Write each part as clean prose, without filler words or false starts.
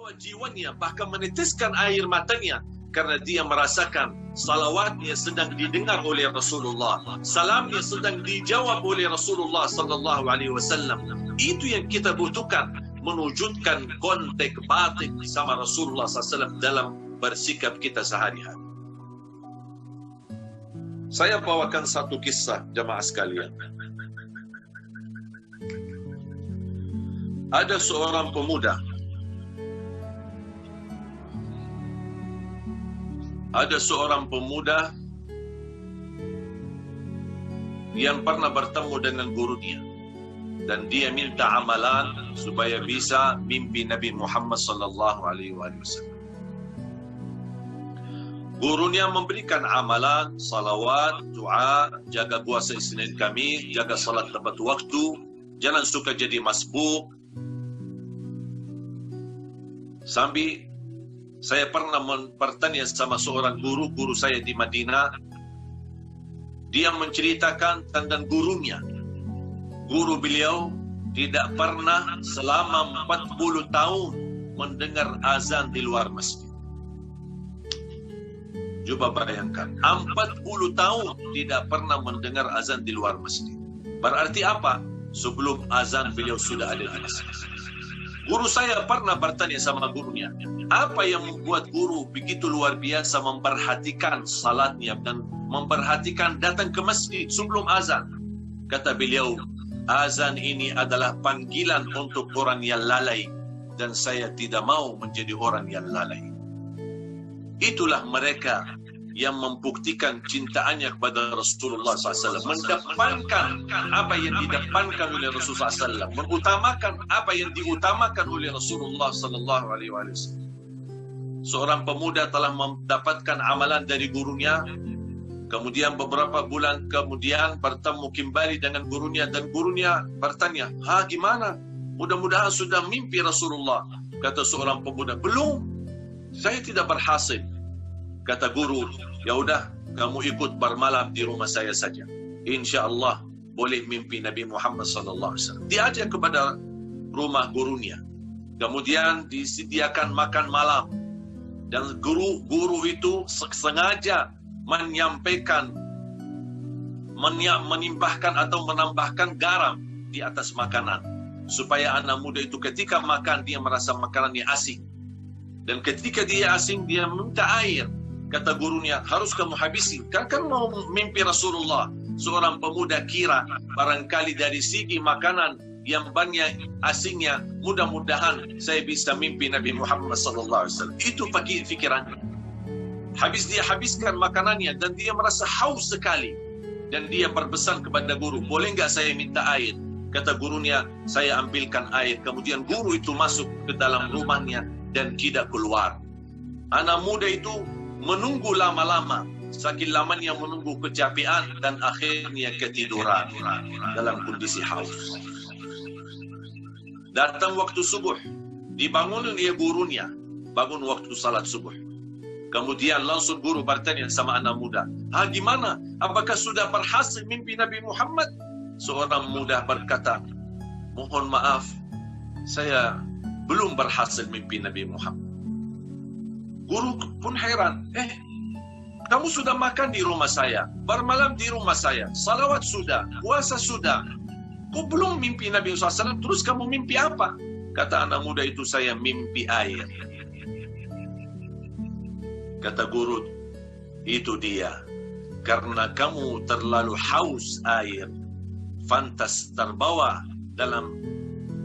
membawa jiwanya, bahkan meneteskan air matanya karena dia merasakan salawatnya sedang didengar oleh Rasulullah, salamnya sedang dijawab oleh Rasulullah sallallahu alaihi wasallam. Itu yang kita butuhkan, menunjukkan kontak batin sama Rasulullah SAW dalam bersikap kita sehari-hari. Saya bawakan satu kisah jamaah sekalian. Ada seorang pemuda, yang pernah bertemu dengan gurunya, dan dia minta amalan supaya bisa mimpi Nabi Muhammad sallallahu alaihi wasallam. Gurunya memberikan amalan, salawat, doa, jaga puasa Isnin Kamis, jaga salat tepat waktu, jangan suka jadi masbuk. Sambil saya pernah bertanya sama seorang guru saya di Madinah. Dia menceritakan tentang gurunya. Guru beliau tidak pernah selama 40 tahun mendengar azan di luar masjid. Coba bayangkan, 40 tahun tidak pernah mendengar azan di luar masjid. Berarti apa? Sebelum azan beliau sudah ada di masjid. Guru saya pernah bertanya sama gurunya, apa yang membuat guru begitu luar biasa memperhatikan salatnya dan memperhatikan datang ke masjid sebelum azan? Kata beliau, azan ini adalah panggilan untuk orang yang lalai, dan saya tidak mau menjadi orang yang lalai. Itulah mereka yang membuktikan cintaannya kepada Rasulullah SAW, mendepankan apa yang didepankan oleh Rasulullah SAW, mengutamakan apa yang diutamakan oleh Rasulullah SAW. Seorang pemuda telah mendapatkan amalan dari gurunya, kemudian beberapa bulan kemudian bertemu kembali dengan gurunya, dan gurunya bertanya, gimana? Mudah-mudahan sudah mimpi Rasulullah. Kata seorang pemuda, belum, saya tidak berhasil. Kata guru, ya udah, kamu ikut bermalam di rumah saya saja. Insya Allah boleh mimpi Nabi Muhammad SAW. Diajak kepada rumah gurunya. Kemudian disediakan makan malam. Dan guru itu sengaja menimbahkan atau menambahkan garam di atas makanan. Supaya anak muda itu ketika makan, dia merasa makanannya asing. Dan ketika dia asing, dia minta air. Kata gurunya, harus kamu habisi. Kan mau mimpi Rasulullah. Seorang pemuda kira barangkali dari segi makanan yang banyak asingnya, mudah-mudahan saya bisa mimpi Nabi Muhammad SAW. Itu pakai fikirannya. Habis dia habiskan makanannya dan dia merasa haus sekali. Dan dia berpesan kepada guru, boleh nggak saya minta air? Kata gurunya, saya ambilkan air. Kemudian guru itu masuk ke dalam rumahnya dan tidak keluar. Anak muda itu menunggu lama-lama, saking lamanya menunggu kecapean dan akhirnya ketiduran dalam kondisi haus. Datang waktu subuh, dibangunin dia gurunya, bangun waktu salat subuh. Kemudian langsung guru bertanya sama anak muda, gimana? Apakah sudah berhasil mimpi Nabi Muhammad? Seorang muda berkata, mohon maaf, saya belum berhasil mimpi Nabi Muhammad. Guru pun heran, kamu sudah makan di rumah saya, bermalam di rumah saya, salawat sudah, puasa sudah, kok belum mimpi Nabi SAW, terus kamu mimpi apa? Kata anak muda itu, saya mimpi air. Kata guru, itu dia, karena kamu terlalu haus air, fantas terbawa dalam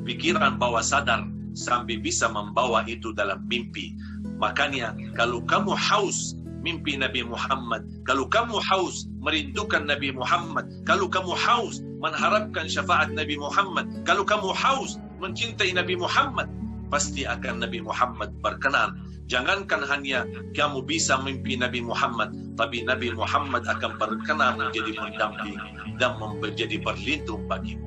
pikiran bawah sadar, sampai bisa membawa itu dalam mimpi. Makanya kalau kamu haus mimpi Nabi Muhammad, kalau kamu haus merindukan Nabi Muhammad, kalau kamu haus mengharapkan syafaat Nabi Muhammad, kalau kamu haus mencintai Nabi Muhammad, pasti akan Nabi Muhammad berkenan. Jangankan hanya kamu bisa mimpi Nabi Muhammad, tapi Nabi Muhammad akan berkenan menjadi pendamping dan menjadi berlindung bagimu.